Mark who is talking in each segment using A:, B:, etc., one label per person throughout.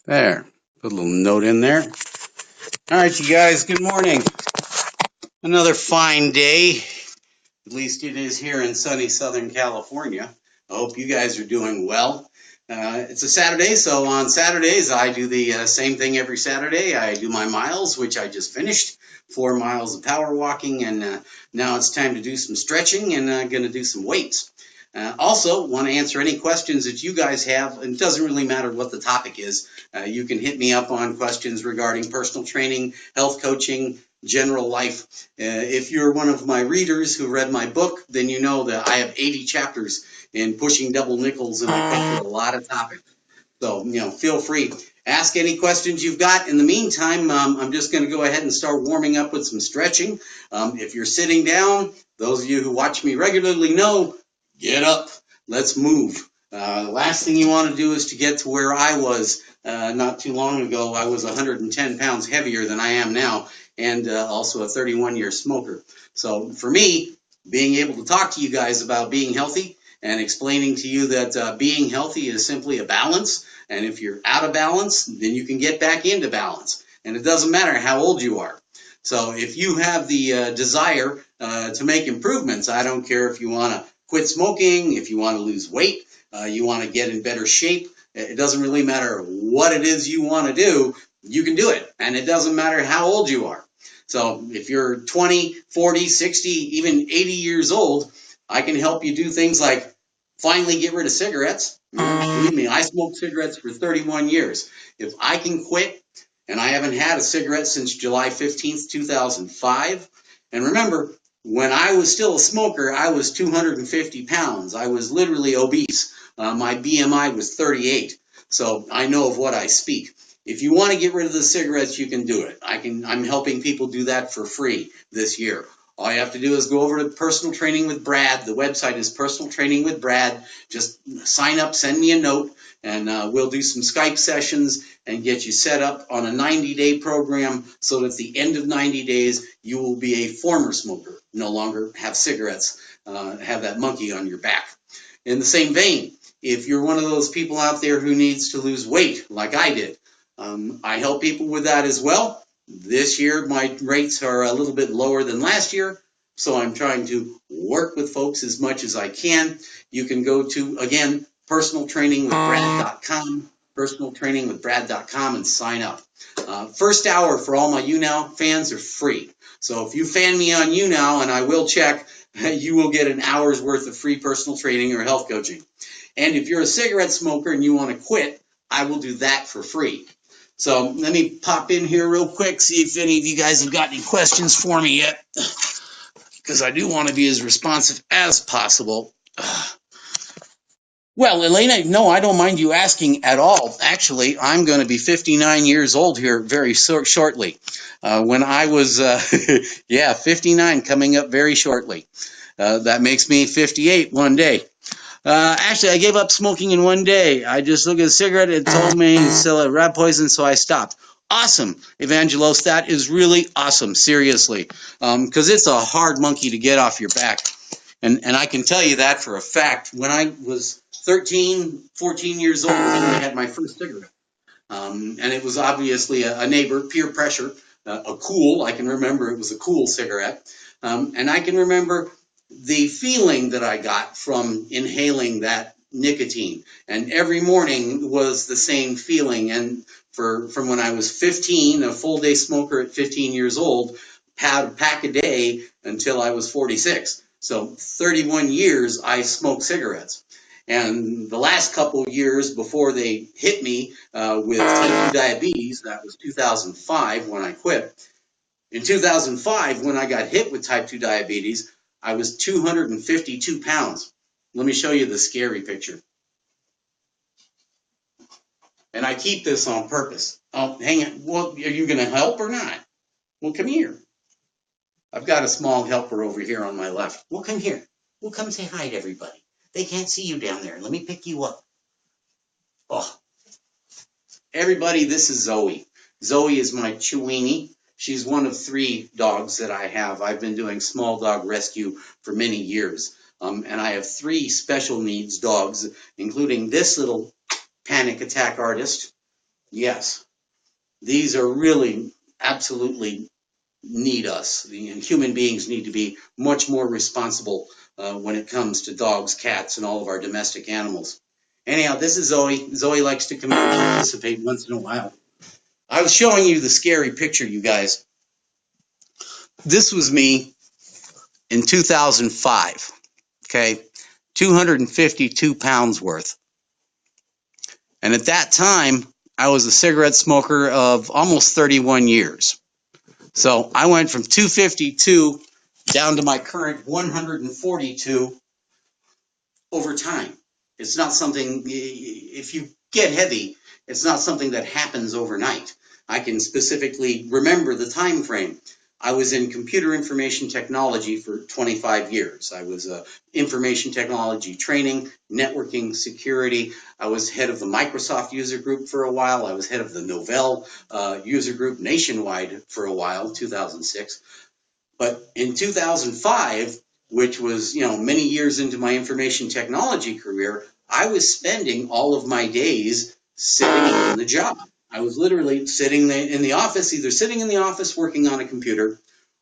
A: There, put a little note in there. All right, you guys, good morning. Another fine day. At least it is here in sunny Southern California. I hope you guys are doing well. It's a Saturday, so on Saturdays I do the same thing every Saturday. I do my miles, which I just finished, 4 miles of power walking, and now it's time to do some stretching and going to do some weights. Also, want to answer any questions that you guys have. It doesn't really matter what the topic is. You can hit me up on questions regarding personal training, health coaching, general life. If you're one of my readers who read my book, then you know that I have 80 chapters in pushing double nickels, and I cover a lot of topics. So, feel free. Ask any questions you've got. In the meantime, I'm just going to go ahead and start warming up with some stretching. If you're sitting down, those of you who watch me regularly know, get up. Let's move. The last thing you want to do is to get to where I was not too long ago. I was 110 pounds heavier than I am now, and also a 31-year smoker. So for me, being able to talk to you guys about being healthy and explaining to you that being healthy is simply a balance, and if you're out of balance, then you can get back into balance. And it doesn't matter how old you are. So if you have the desire to make improvements, I don't care if you want to quit smoking, if you want to lose weight, you want to get in better shape. It doesn't really matter what it is you want to do, you can do it. And it doesn't matter how old you are. So if you're 20, 40, 60, even 80 years old, I can help you do things like finally get rid of cigarettes. Believe me, I smoked cigarettes for 31 years. If I can quit, and I haven't had a cigarette since July 15th, 2005. And remember, when I was still a smoker, I was 250 pounds. I was literally obese. My BMI was 38. So I know of what I speak. If you want to get rid of the cigarettes, you can do it. I'm helping people do that for free this year. All you have to do is go over to Personal Training with Brad. The website is Personal Training with Brad. Just sign up, send me a note, and we'll do some Skype sessions and get you set up on a 90-day program so that at the end of 90 days, you will be a former smoker, no longer have cigarettes, have that monkey on your back. In the same vein, if you're one of those people out there who needs to lose weight like I did, I help people with that as well. This year, my rates are a little bit lower than last year, so I'm trying to work with folks as much as I can. You can go to, again, personaltrainingwithbrad.com, personaltrainingwithbrad.com, and sign up. First hour for all my YouNow fans are free. So if you fan me on YouNow, and I will check, you will get an hour's worth of free personal training or health coaching. And if you're a cigarette smoker and you want to quit, I will do that for free. So let me pop in here real quick, see if any of you guys have got any questions for me yet, because I do want to be as responsive as possible. Well, Elena, no, I don't mind you asking at all. Actually, I'm going to be 59 years old here very shortly. When I was, 59, coming up very shortly. That makes me 58 one day. Actually, I gave up smoking in one day. I just looked at a cigarette, it told me it's still a rat poison, so I stopped. Awesome, Evangelos, that is really awesome, seriously, because it's a hard monkey to get off your back. And I can tell you that for a fact. When I was 13, 14 years old, I had my first cigarette. And it was obviously a neighbor, peer pressure, a Cool. I can remember it was a Cool cigarette. And I can remember the feeling that I got from inhaling that nicotine. And every morning was the same feeling. And from when I was 15, a full day smoker at 15 years old, pack a day until I was 46. So 31 years I smoked cigarettes. And the last couple of years before they hit me with type 2 diabetes, that was 2005 when I quit. In 2005, when I got hit with type 2 diabetes, I was 252 pounds. Let me show you the scary picture. And I keep this on purpose. Oh, hang on. Well, are you going to help or not? Well, come here. I've got a small helper over here on my left. Well, come here. Well, come say hi to everybody. They can't see you down there. Let me pick you up. Oh, everybody, this is Zoe. Zoe is my Chiweenie. She's one of 3 dogs that I have. I've been doing small dog rescue for many years. And I have 3 special needs dogs, including this little panic attack artist. Yes, these are really absolutely need us. Human beings need to be much more responsible when it comes to dogs, cats, and all of our domestic animals. Anyhow, this is Zoe. Zoe likes to come in and participate once in a while. I was showing you the scary picture, you guys. This was me in 2005, okay? 252 pounds worth. And at that time, I was a cigarette smoker of almost 31 years. So I went from 252 down to my current 142 over time. It's not something, if you get heavy, it's not something that happens overnight. I can specifically remember the time frame. I was in computer information technology for 25 years. I was information technology training, networking, security. I was head of the Microsoft user group for a while. I was head of the Novell user group nationwide for a while, 2006. But in 2005, which was, many years into my information technology career, I was spending all of my days sitting in the job. I was literally sitting in the office, either sitting in the office working on a computer,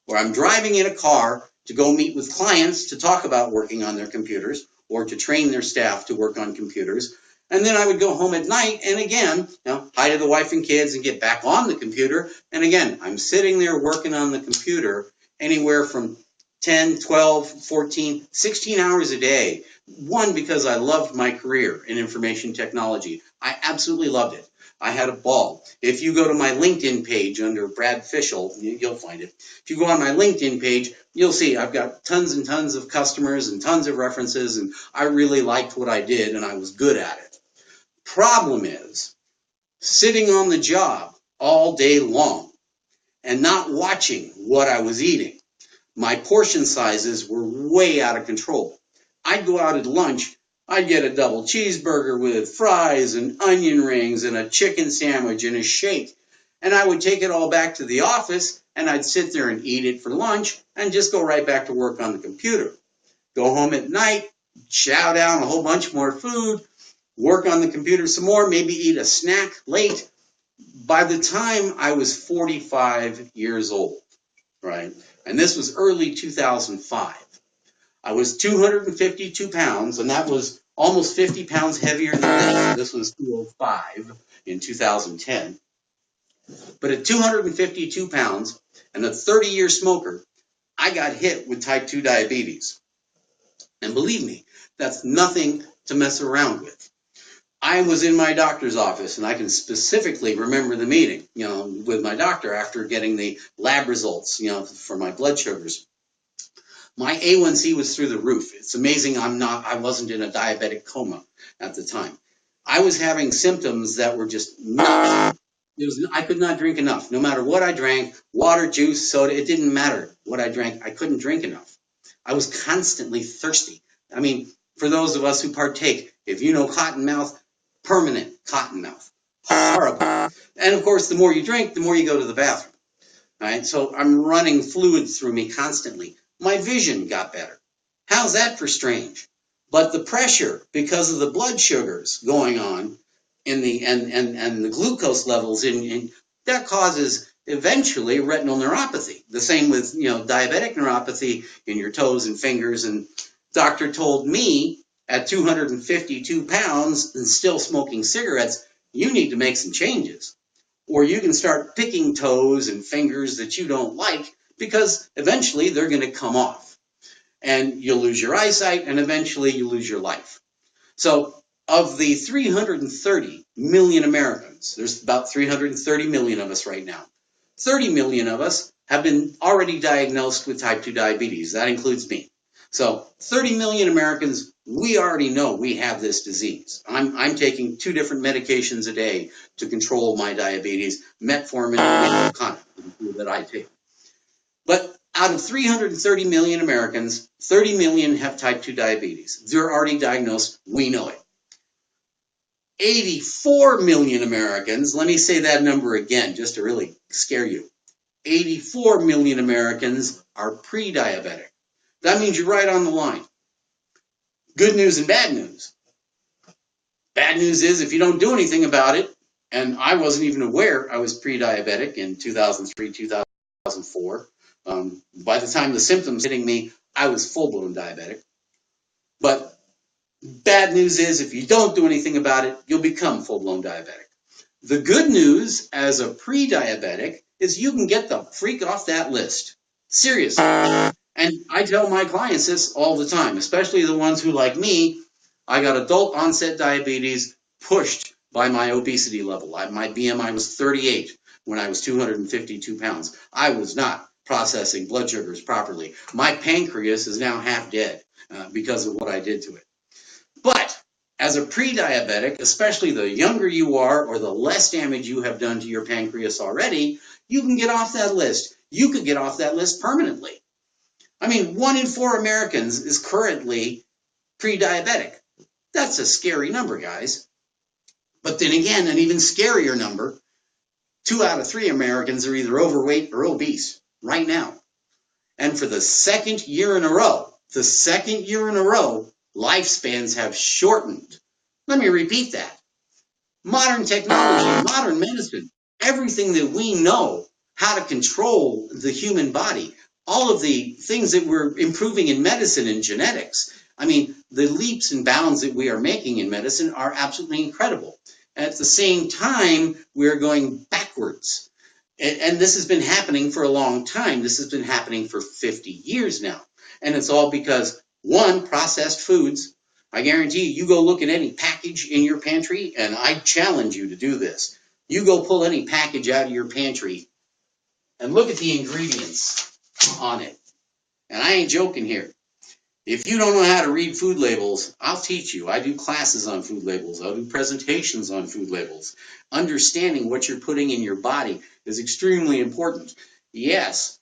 A: or I'm driving in a car to go meet with clients to talk about working on their computers, or to train their staff to work on computers. And then I would go home at night and again, hi to the wife and kids and get back on the computer. And again, I'm sitting there working on the computer anywhere from 10, 12, 14, 16 hours a day. One, because I loved my career in information technology. I absolutely loved it. I had a ball. If you go to my LinkedIn page under Brad Fischel, you'll find it. If you go on my LinkedIn page, you'll see I've got tons and tons of customers and tons of references, and I really liked what I did, and I was good at it. Problem is, sitting on the job all day long and not watching what I was eating. My portion sizes were way out of control. I'd go out at lunch, I'd get a double cheeseburger with fries and onion rings and a chicken sandwich and a shake. And I would take it all back to the office and I'd sit there and eat it for lunch and just go right back to work on the computer. Go home at night, chow down a whole bunch more food, work on the computer some more, maybe eat a snack late. By the time I was 45 years old, right, and this was early 2005, I was 252 pounds, and that was almost 50 pounds heavier than this. This was 205 in 2010. But at 252 pounds and a 30-year smoker, I got hit with type 2 diabetes. And believe me, that's nothing to mess around with. I was in my doctor's office, and I can specifically remember the meeting, with my doctor after getting the lab results, for my blood sugars. My A1C was through the roof. It's amazing I wasn't in a diabetic coma at the time. I was having symptoms that were just nuts. I could not drink enough. No matter what I drank, water, juice, soda, it didn't matter what I drank. I couldn't drink enough. I was constantly thirsty. I mean, for those of us who partake, if you know cotton mouth, permanent cotton mouth. Horrible. And of course, the more you drink, the more you go to the bathroom. All right, so I'm running fluid through me constantly. My vision got better. How's that for strange? But the pressure, because of the blood sugars going on in the and the glucose levels that causes eventually retinal neuropathy. The same with diabetic neuropathy in your toes and fingers. And doctor told me at 252 pounds and still smoking cigarettes, you need to make some changes. Or you can start picking toes and fingers that you don't like, because eventually they're going to come off. And you'll lose your eyesight, and eventually you lose your life. So of the 330 million Americans, there's about 330 million of us right now, 30 million of us have been already diagnosed with type 2 diabetes. That includes me. So 30 million Americans, we already know we have this disease. I'm taking 2 different medications a day to control my diabetes, metformin and Oxycontin that I take. But Out of 330 million Americans, 30 million have type 2 diabetes. They're already diagnosed. We know it. 84 million Americans, let me say that number again just to really scare you. 84 million Americans are pre-diabetic. That means you're right on the line. Good news and bad news. Bad news is if you don't do anything about it, and I wasn't even aware I was pre-diabetic in 2003, 2004. By the time the symptoms hitting me, I was full-blown diabetic. But bad news is if you don't do anything about it, you'll become full-blown diabetic. The good news as a pre-diabetic is you can get the freak off that list. Seriously. And I tell my clients this all the time, especially the ones who, like me, I got adult onset diabetes pushed by my obesity level. My BMI was 38 when I was 252 pounds. I was not processing blood sugars properly. My pancreas is now half dead because of what I did to it. But as a pre-diabetic, especially the younger you are or the less damage you have done to your pancreas already, you can get off that list. You could get off that list permanently. I mean, 1 in 4 Americans is currently pre-diabetic. That's a scary number, guys. But then again, an even scarier number, 2 out of 3 Americans are either overweight or obese right now. And for the second year in a row, lifespans have shortened. Let me repeat that. Modern technology, modern medicine, everything that we know how to control the human body, all of the things that we're improving in medicine and genetics. I mean, the leaps and bounds that we are making in medicine are absolutely incredible. At the same time, we're going backwards. And this has been happening for a long time. This has been happening for 50 years now. And it's all because, one, processed foods. I guarantee you go look at any package in your pantry, and I challenge you to do this. You go pull any package out of your pantry and look at the ingredients on it. And I ain't joking here. If you don't know how to read food labels, I'll teach you. I do classes on food labels. I'll do presentations on food labels. Understanding what you're putting in your body is extremely important. Yes,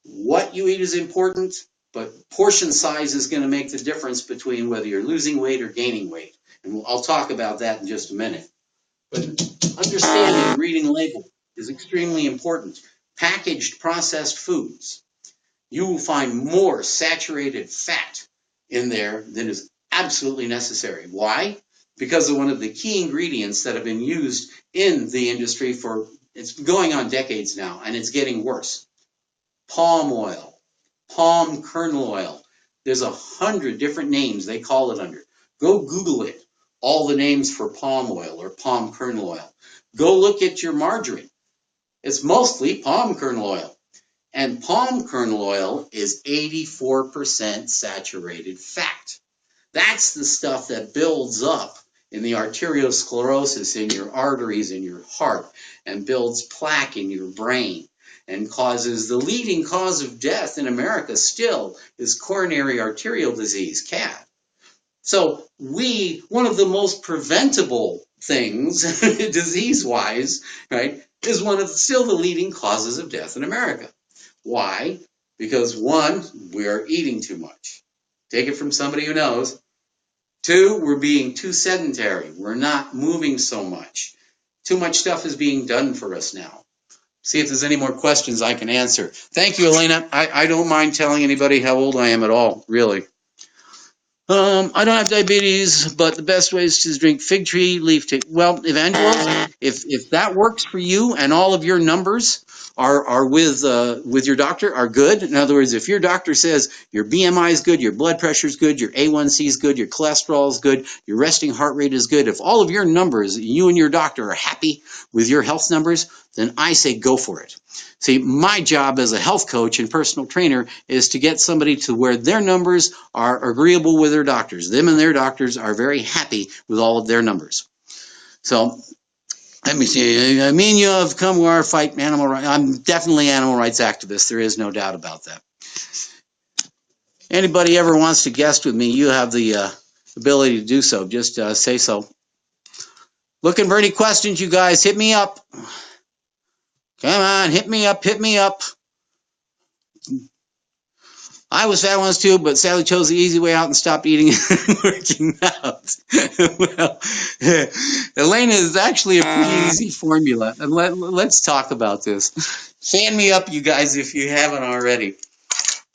A: what you eat is important, but portion size is going to make the difference between whether you're losing weight or gaining weight. And I'll talk about that in just a minute. But understanding and reading label is extremely important. Packaged processed foods. You will find more saturated fat in there than is absolutely necessary. Why? Because of one of the key ingredients that have been used in the industry for, it's going on decades now, and it's getting worse. Palm oil, palm kernel oil. There's 100 different names they call it under. Go Google it, all the names for palm oil or palm kernel oil. Go look at your margarine. It's mostly palm kernel oil. And palm kernel oil is 84% saturated fat. That's the stuff that builds up in the arteriosclerosis in your arteries in your heart and builds plaque in your brain and causes the leading cause of death in America still is coronary arterial disease, CAD. So one of the most preventable things, disease-wise, right, is still the leading causes of death in America. Why? Because 1, we are eating too much. Take it from somebody who knows. 2, we're being too sedentary. We're not moving so much. Too much stuff is being done for us now. See if there's any more questions I can answer. Thank you, Elena. I don't mind telling anybody how old I am at all, really. I don't have diabetes, but the best way is to drink fig tree leaf tea. Well, Evangelos, if that works for you and all of your numbers are with your doctor are good. In other words, if your doctor says your BMI is good, your blood pressure is good, your A1C is good, your cholesterol is good, your resting heart rate is good, if all of your numbers, you and your doctor are happy with your health numbers, then I say go for it. See, my job as a health coach and personal trainer is to get somebody to where their numbers are agreeable with their doctors. Them and their doctors are very happy with all of their numbers. So, let me see. I mean, you have come to our fight animal rights. I'm definitely animal rights activist. There is no doubt about that. Anybody ever wants to guest with me, you have the ability to do so. Just say so. Looking for any questions, you guys. Hit me up. Come on, hit me up, hit me up. I was fat once too, but sadly chose the easy way out and stopped eating and working out. Well, Elena is actually a pretty easy formula. And let's talk about this. Fan me up, you guys, if you haven't already.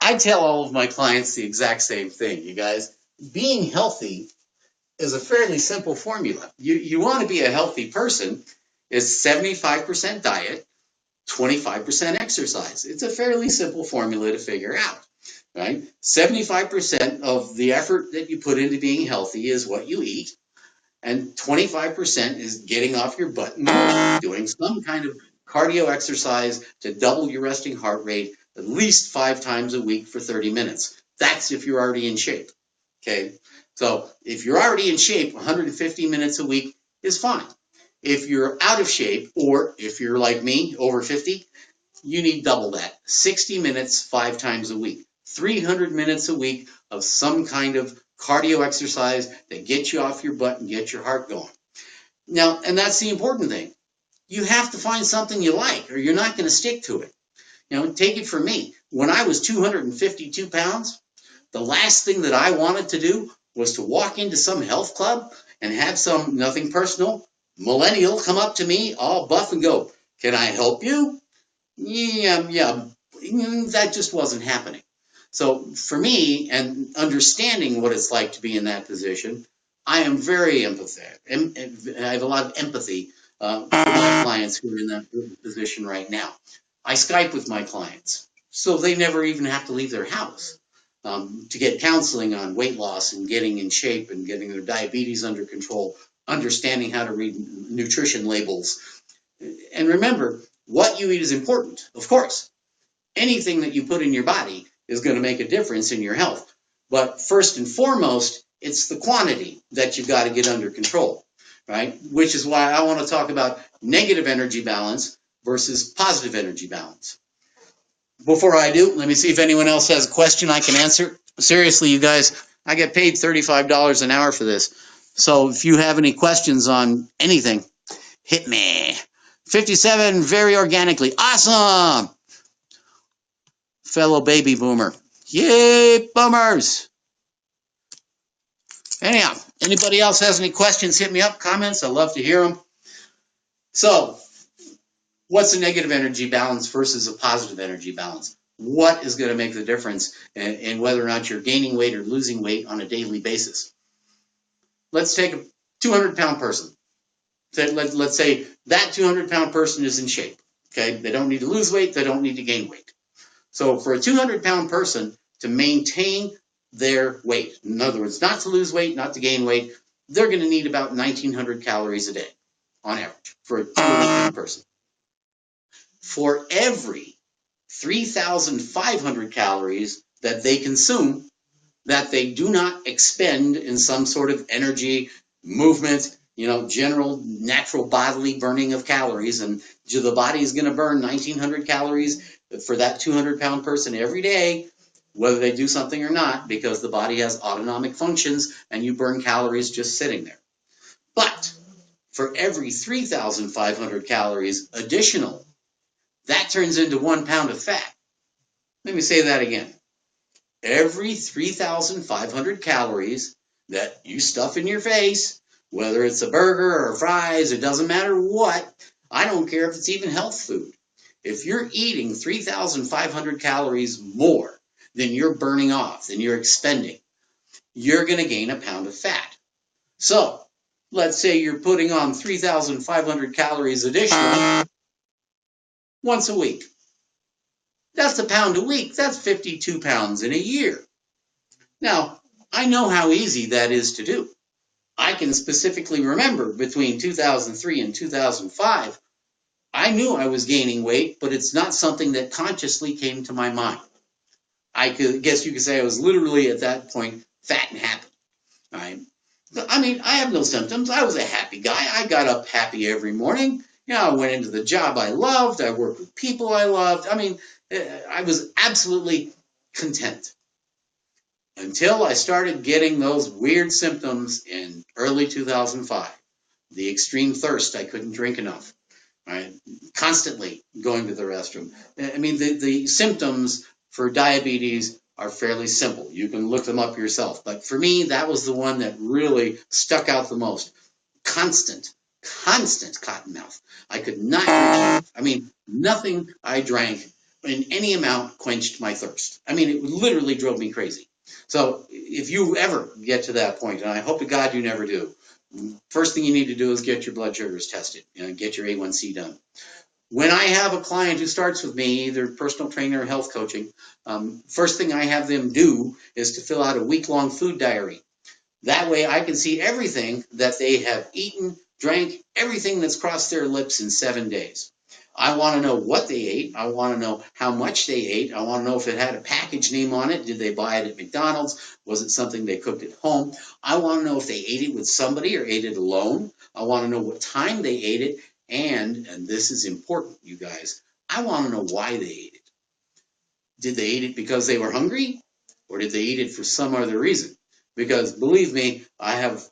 A: I tell all of my clients the exact same thing, you guys. Being healthy is a fairly simple formula. You want to be a healthy person. It's 75% diet, 25% exercise. It's a fairly simple formula to figure out, right? 75% of the effort that you put into being healthy is what you eat, and 25% is getting off your butt and doing some kind of cardio exercise to double your resting heart rate at least 5 times a week for 30 minutes. That's if you're already in shape, okay? So if you're already in shape, 150 minutes a week is fine. If you're out of shape, or if you're like me, over 50, you need double that. 60 minutes 5 times a week. 300 minutes a week of some kind of cardio exercise that gets you off your butt and get your heart going. Now, and that's the important thing. You have to find something you like, or you're not going to stick to it. You know, take it from me. When I was 252 pounds, the last thing that I wanted to do was to walk into some health club and have some, nothing personal, millennial come up to me all buff and go, "Can I help you?" Yeah, that just wasn't happening. So for me, and understanding what it's like to be in that position, I am very empathetic. I have a lot of empathy for my clients who are in that position right now. I Skype with my clients, so they never even have to leave their house to get counseling on weight loss and getting in shape and getting their diabetes under control, understanding how to read nutrition labels. And remember, what you eat is important, of course. Anything that you put in your body is going to make a difference in your health. But first and foremost, it's the quantity that you've got to get under control, right? Which is why I want to talk about negative energy balance versus positive energy balance. Before I do, let me see if anyone else has a question I can answer. Seriously, you guys, I get paid $35 an hour for this. So if you have any questions on anything, hit me. 57, very organically. Awesome! Fellow baby boomer. Yay, boomers! Anyhow, anybody else has any questions, hit me up, comments. I love to hear them. So, what's a negative energy balance versus a positive energy balance? What is going to make the difference in whether or not you're gaining weight or losing weight on a daily basis? Let's take a 200-pound person. Let's say that 200-pound person is in shape. Okay, they don't need to lose weight, they don't need to gain weight. So for a 200-pound person to maintain their weight, in other words, not to lose weight, not to gain weight, they're going to need about 1,900 calories a day on average for a 200-pound person. For every 3,500 calories that they consume that they do not expend in some sort of energy, movement, general natural bodily burning of calories, and the body is going to burn 1,900 calories for that 200-pound person every day, whether they do something or not, because the body has autonomic functions and you burn calories just sitting there. But for every 3,500 calories additional, that turns into 1 pound of fat. Let me say that again. Every 3,500 calories that you stuff in your face, whether it's a burger or fries, it doesn't matter what, I don't care if it's even health food. If you're eating 3,500 calories more than you're burning off, than you're expending, you're going to gain a pound of fat. So, let's say you're putting on 3,500 calories additional once a week. That's a pound a week. That's 52 pounds in a year. Now, I know how easy that is to do. I can specifically remember between 2003 and 2005, I knew I was gaining weight, but it's not something that consciously came to my mind. I guess you could say I was literally at that point fat and happy. Right? I mean, I have no symptoms. I was a happy guy. I got up happy every morning. I went into the job I loved. I worked with people I loved. I mean, I was absolutely content. Until I started getting those weird symptoms in early 2005. The extreme thirst, I couldn't drink enough. Right? Constantly going to the restroom. I mean, the symptoms for diabetes are fairly simple. You can look them up yourself. But for me, that was the one that really stuck out the most. Constant, constant cotton mouth. I could not drink. I mean, nothing I drank in any amount quenched my thirst. I mean, it literally drove me crazy. So if you ever get to that point, and I hope to God you never do, first thing you need to do is get your blood sugars tested, get your A1C done. When I have a client who starts with me, either personal trainer or health coaching, first thing I have them do is to fill out a week-long food diary. That way I can see everything that they have eaten, drank, everything that's crossed their lips in 7 days. I want to know what they ate. I want to know how much they ate. I want to know if it had a package name on it. Did they buy it at McDonald's? Was it something they cooked at home? I want to know if they ate it with somebody or ate it alone. I want to know what time they ate it. And this is important, you guys, I want to know why they ate it. Did they eat it because they were hungry? Or did they eat it for some other reason? Because believe me, I have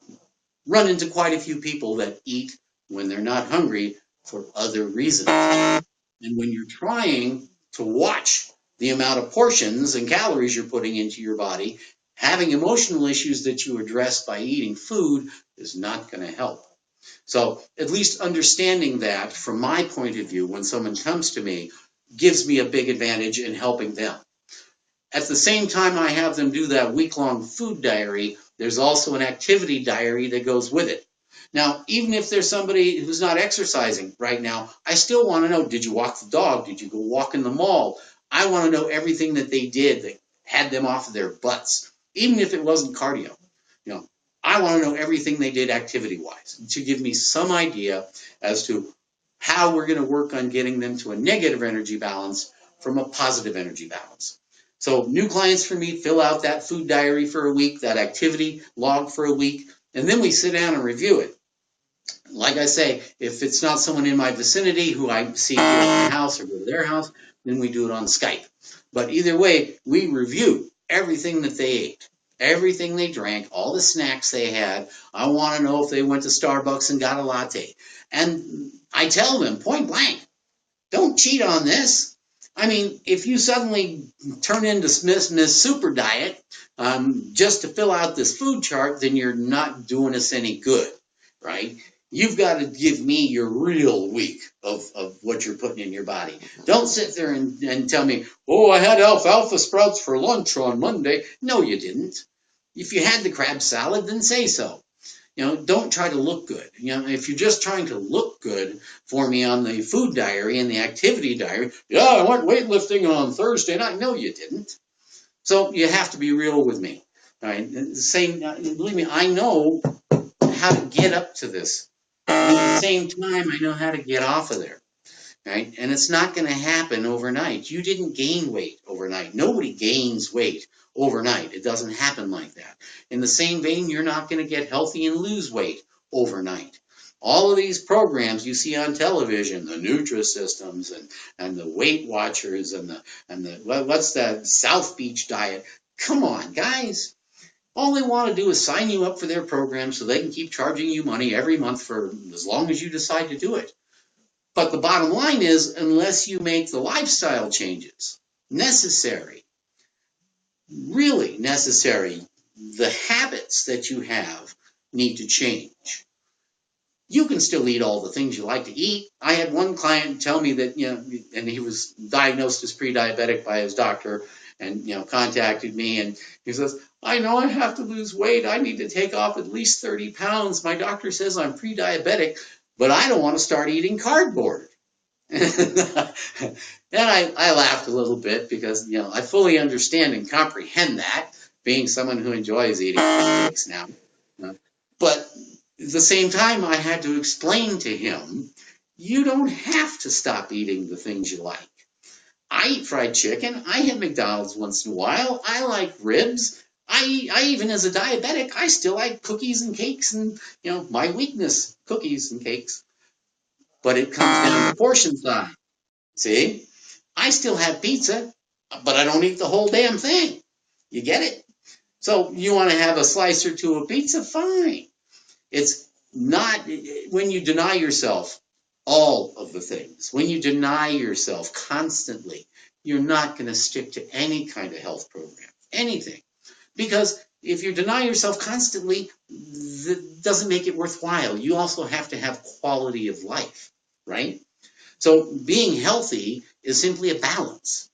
A: run into quite a few people that eat when they're not hungry for other reasons. And when you're trying to watch the amount of portions and calories you're putting into your body, having emotional issues that you address by eating food is not going to help. So at least understanding that from my point of view, when someone comes to me, gives me a big advantage in helping them. At the same time I have them do that week-long food diary, there's also an activity diary that goes with it. Now, even if there's somebody who's not exercising right now, I still want to know, did you walk the dog? Did you go walk in the mall? I want to know everything that they did that had them off of their butts, even if it wasn't cardio. I want to know everything they did activity-wise to give me some idea as to how we're going to work on getting them to a negative energy balance from a positive energy balance. So new clients for me fill out that food diary for a week, that activity log for a week, and then we sit down and review it. Like I say, if it's not someone in my vicinity who I see here at my house or go to their house, then we do it on Skype. But either way, we review everything that they ate, everything they drank, all the snacks they had. I want to know if they went to Starbucks and got a latte. And I tell them point blank, don't cheat on this. I mean, if you suddenly turn into Miss Super Diet just to fill out this food chart, then you're not doing us any good, right? You've got to give me your real week of what you're putting in your body. Don't sit there and tell me, oh, I had alfalfa sprouts for lunch on Monday. No, you didn't. If you had the crab salad, then say so. Don't try to look good. If you're just trying to look good for me on the food diary and the activity diary, yeah, I went weightlifting on Thursday night. No, you didn't. So you have to be real with me. All right. Believe me, I know how to get up to this. At the same time, I know how to get off of there. Right? And it's not going to happen overnight. You didn't gain weight overnight. Nobody gains weight overnight. It doesn't happen like that. In the same vein, you're not going to get healthy and lose weight overnight. All of these programs you see on television, the Nutrisystems and the Weight Watchers and the what's that South Beach diet? Come on, guys. All they want to do is sign you up for their program so they can keep charging you money every month for as long as you decide to do it. But the bottom line is, unless you make the lifestyle changes necessary, really necessary, the habits that you have need to change. You can still eat all the things you like to eat. I had one client tell me that, and he was diagnosed as pre-diabetic by his doctor and, contacted me and he says, I know I have to lose weight. I need to take off at least 30 pounds. My doctor says I'm pre-diabetic, but I don't want to start eating cardboard. And I laughed a little bit because, I fully understand and comprehend that, being someone who enjoys eating cakes now. But at the same time, I had to explain to him, you don't have to stop eating the things you like. I eat fried chicken. I have McDonald's once in a while. I like ribs. I even as a diabetic, I still like cookies and cakes and, my weakness, cookies and cakes. But it comes down to portion size. See? I still have pizza, but I don't eat the whole damn thing. You get it? So you want to have a slice or two of pizza? Fine. It's not when you deny yourself all of the things, when you deny yourself constantly, you're not going to stick to any kind of health program. anything. Because if you deny yourself constantly, that doesn't make it worthwhile. You also have to have quality of life, right? So being healthy is simply a balance.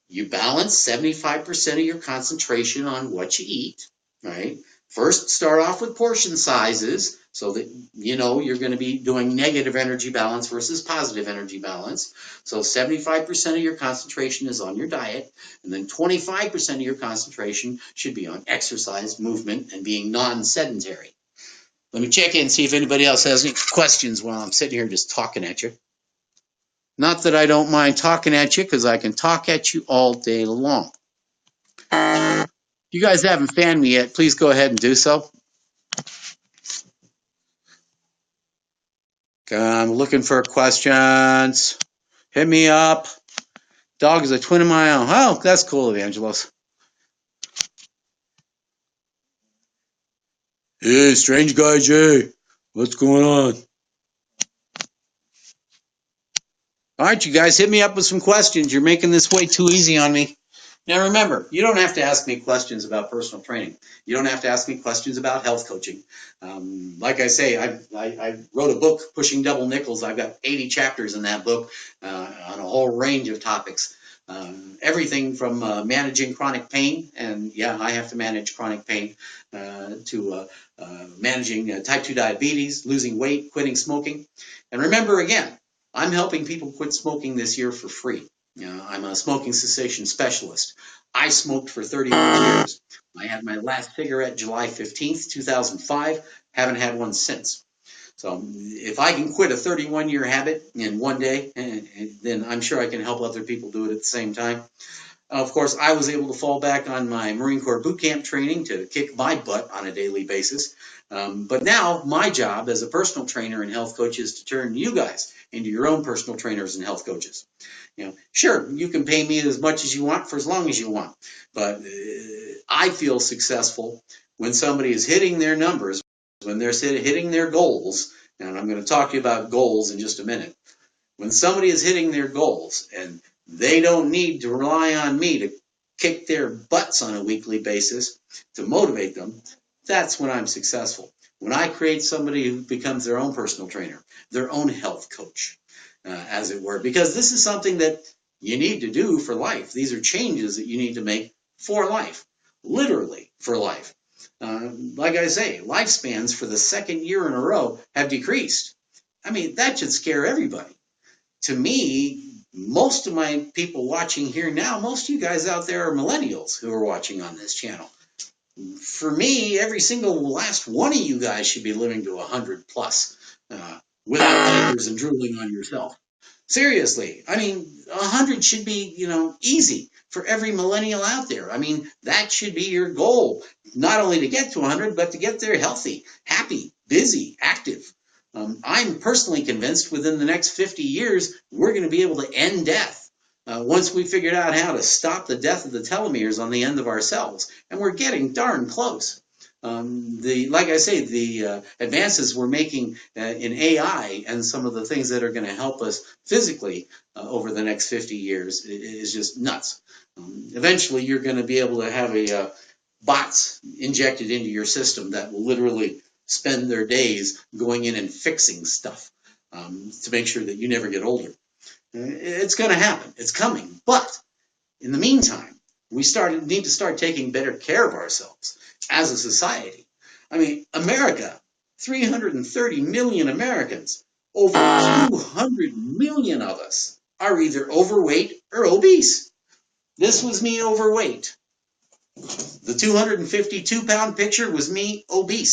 A: You balance 75% of your concentration on what you eat, right? First, start off with portion sizes so that you know you're going to be doing negative energy balance versus positive energy balance. So 75% of your concentration is on your diet, and then 25% of your concentration should be on exercise, movement, and being non-sedentary. Let me check in and see if anybody else has any questions while I'm sitting here just talking at you. Not that I don't mind talking at you, because I can talk at you all day long. If you guys haven't fanned me yet, please go ahead and do so. I'm looking for questions. Hit me up. Dog is a twin of my own. Oh, that's cool, Evangelos. Hey, strange guy Jay. What's going on? All right, you guys, hit me up with some questions. You're making this way too easy on me. Now remember, you don't have to ask me questions about personal training. You don't have to ask me questions about health coaching. Like I say, I wrote a book, Pushing Double Nickels. I've got 80 chapters in that book on a whole range of topics. Everything from managing chronic pain, and yeah, I have to manage chronic pain, to managing type 2 diabetes, losing weight, quitting smoking. And remember again, I'm helping people quit smoking this year for free. I'm a smoking cessation specialist. I smoked for 31 years. I had my last cigarette July 15th, 2005. Haven't had one since. So if I can quit a 31-year habit in one day, then I'm sure I can help other people do it at the same time. Of course, I was able to fall back on my Marine Corps boot camp training to kick my butt on a daily basis. But now my job as a personal trainer and health coach is to turn you guys into your own personal trainers and health coaches. Sure, you can pay me as much as you want for as long as you want, but I feel successful when somebody is hitting their numbers, when they're hitting their goals, and I'm going to talk to you about goals in just a minute. When somebody is hitting their goals and they don't need to rely on me to kick their butts on a weekly basis to motivate them, that's when I'm successful. When I create somebody who becomes their own personal trainer, their own health coach, as it were, because this is something that you need to do for life. These are changes that you need to make for life, literally for life. Like I say, lifespans for the second year in a row have decreased. I mean, that should scare everybody. To me, most of my people watching here now, most of you guys out there are millennials who are watching on this channel. For me, every single last one of you guys should be living to 100 plus without tears and drooling on yourself. Seriously, I mean, 100 should be, easy for every millennial out there. I mean, that should be your goal, not only to get to 100, but to get there healthy, happy, busy, active. I'm personally convinced within the next 50 years, we're going to be able to end death. Once we figured out how to stop the death of the telomeres on the end of our cells, and we're getting darn close. Like I say, the advances we're making in AI and some of the things that are going to help us physically over the next 50 years is just nuts. Eventually, you're going to be able to have bots injected into your system that will literally spend their days going in and fixing stuff to make sure that you never get older. It's going to happen. It's coming. But in the meantime, we need to start taking better care of ourselves as a society. I mean, America, 330 million Americans, over 200 million of us are either overweight or obese. This was me overweight. The 252-pound picture was me obese.